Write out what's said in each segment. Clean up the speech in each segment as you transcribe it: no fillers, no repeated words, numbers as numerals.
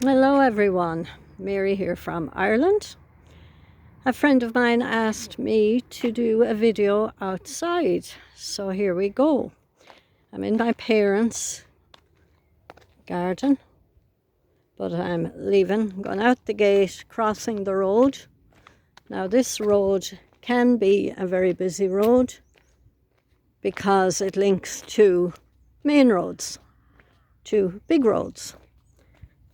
Hello everyone, Mary here from Ireland. A friend of mine asked me to do a video outside, so here we go. I'm in my parents' garden, but I'm leaving, going out the gate, crossing the road. Now this road can be a very busy road because it links to main roads, to big roads.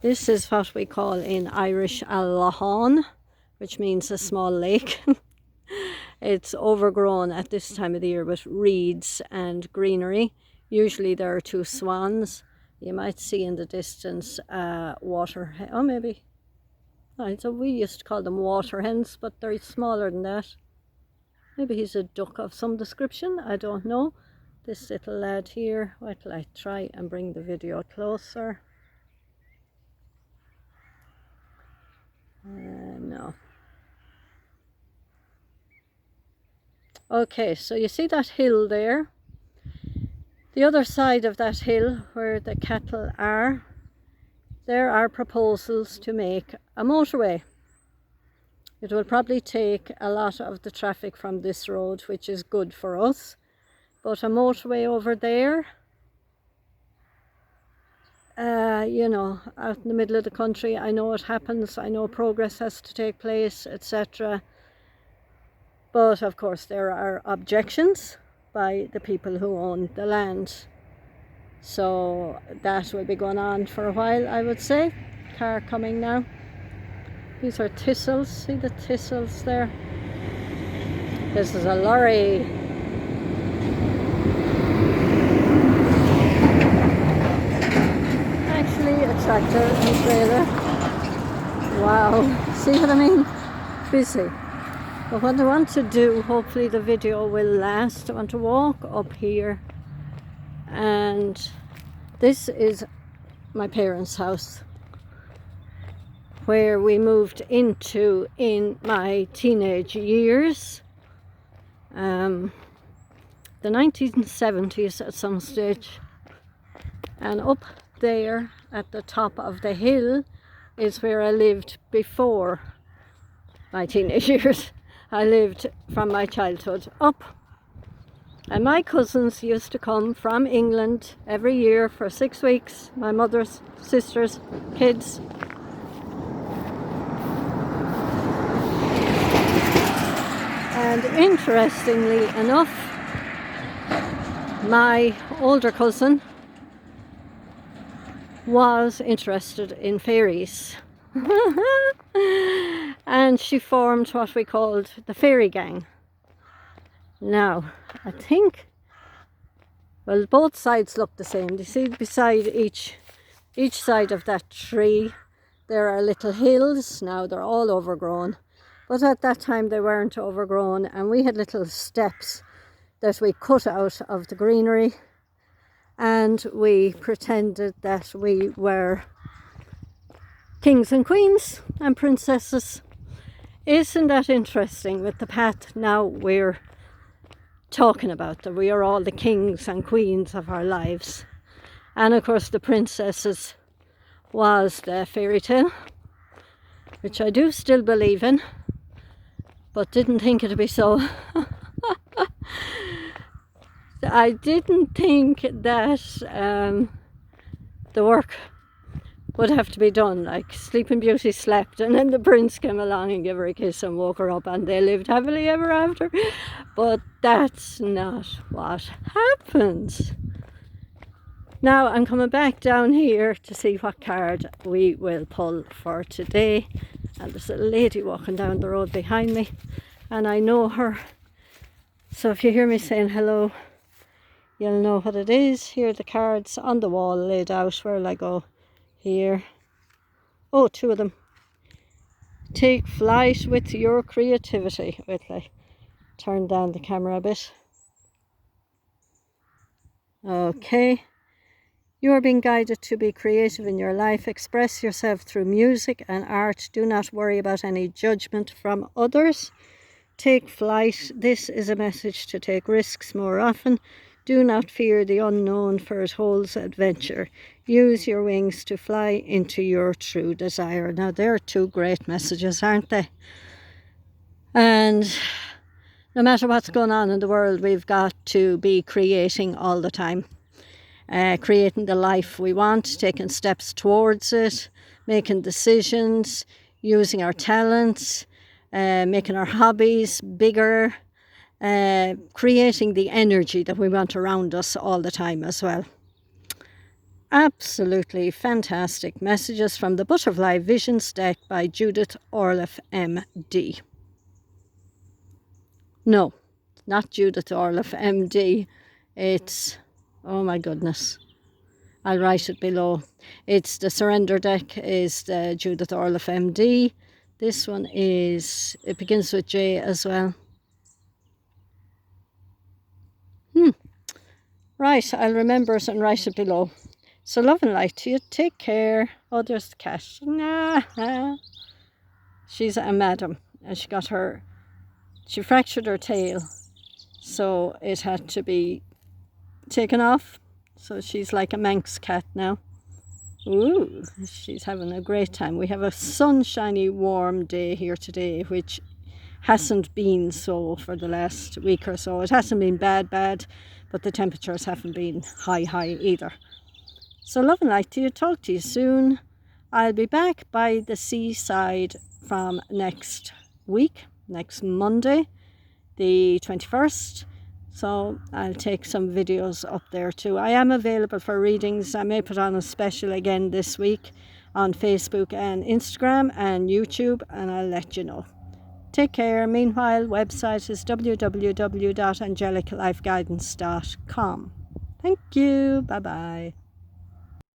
This is what we call in Irish a lahan, which means a small lake. It's overgrown at this time of the year with reeds and greenery. Usually there are two swans. You might see in the distance water, oh maybe, so we used to call them water hens, but they're smaller than that. Maybe he's a duck of some description, I don't know. This little lad here, wait till I try and bring the video closer. No. Okay, so you see that hill there? The other side of that hill where the cattle are, there are proposals to make a motorway. It will probably take a lot of the traffic from this road, which is good for us, but a motorway over there, you know, out in the middle of the country, I know it happens, I know progress has to take place, etc. But of course there are objections by the people who own the land. So that will be going on for a while, I would say. Car coming now. These are thistles, see the thistles there? This is a lorry. A tractor and trailer. Wow, see what I mean? Busy. But what I want to do, hopefully the video will last, I want to walk up here, and this is my parents' house where we moved into in my teenage years, the 1970s at some stage. And up there at the top of the hill is where I lived before my teenage years. I lived from my childhood up, and my cousins used to come from England every year for 6 weeks, my mother's sisters, kids. And interestingly enough, my older cousin was interested in fairies. And she formed what we called the fairy gang. Now, I think, well, both sides look the same. You see beside each side of that tree there are little hills. Now they're all overgrown, but at that time they weren't overgrown, and we had little steps that we cut out of the greenery, and we pretended that we were kings and queens and princesses. Isn't that interesting with the path now we're talking about, that we are all the kings and queens of our lives? And of course the princesses was the fairy tale, which I do still believe in, but didn't think it'd be so. I didn't think that the work would have to be done, like Sleeping Beauty slept and then the prince came along and gave her a kiss and woke her up and they lived happily ever after. But that's not what happens. Now I'm coming back down here to see what card we will pull for today, and there's a lady walking down the road behind me and I know her, so if you hear me saying hello, you'll know what it is. Here are the cards on the wall laid out. Where'll I go? Here. Oh, two of them. Take flight with your creativity. Wait till I turn down the camera a bit. Okay. You are being guided to be creative in your life. Express yourself through music and art. Do not worry about any judgment from others. Take flight. This is a message to take risks more often. Do not fear the unknown, for it holds adventure. Use your wings to fly into your true desire. Now, they're two great messages, aren't they? And no matter what's going on in the world, we've got to be creating all the time. Creating the life we want, taking steps towards it, making decisions, using our talents, making our hobbies bigger, creating the energy that we want around us all the time as well. Absolutely fantastic messages from the Butterfly Visions deck by Judith Orloff, MD. No, not Judith Orloff, MD. It's, oh my goodness, I'll write it below. It's the Surrender deck, is the Judith Orloff, MD. This one is, it begins with J as well. Right, I'll remember it and write it below. So love and light to you. Take care. Oh, there's the cat. Nah. She's a madam, and she fractured her tail, so it had to be taken off. So she's like a Manx cat now. Ooh, she's having a great time. We have a sunshiny, warm day here today, which hasn't been so for the last week or so. It hasn't been bad, but the temperatures haven't been high either. So love and light to you. Talk to you soon. I'll be back by the seaside from next week, next Monday, the 21st. So I'll take some videos up there too. I am available for readings. I may put on a special again this week on Facebook and Instagram and YouTube, and I'll let you know. Take care. Meanwhile, website is www.angeliclifeguidance.com. Thank you. Bye-bye.